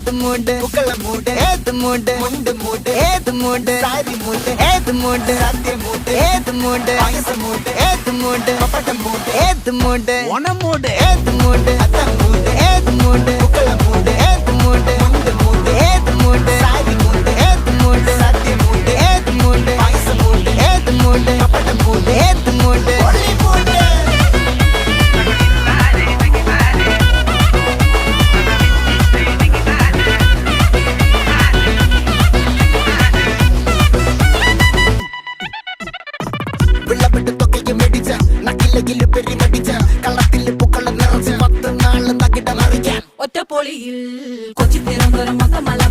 ഏത് മൂട് പുക്കള മൂട് ഏത് മൂട് മുണ്ട് മൂട് ഏത് മൂട് സാരി മൂട് ഏത് മൂട് സദ്യ മൂട് ഏത് മൂട് പായസ മൂട് ഏത് മൂട് പപ്പടം മൂട് ഏത് മൂട് ഓണം മൂട് ഏത് മൂട് അത്തം മൂട് ഏത് മൂട് പുക്കള മൂട് ഏത് മൂട് മുണ്ട് മൂട് ഏത് മൂട് സാരി മൂട് ഏത് മൂട് സദ്യ മൂട് ഏത് മൂട് പായസ മൂട് ഏത് മൂട് പപ്പടം മൂട് ഏത് മൂട് ഒളി മൂട് ഒറ്റപ്പൊളിയിൽ കൊച്ചി തിരുവനന്തപുരം മൊത്തമല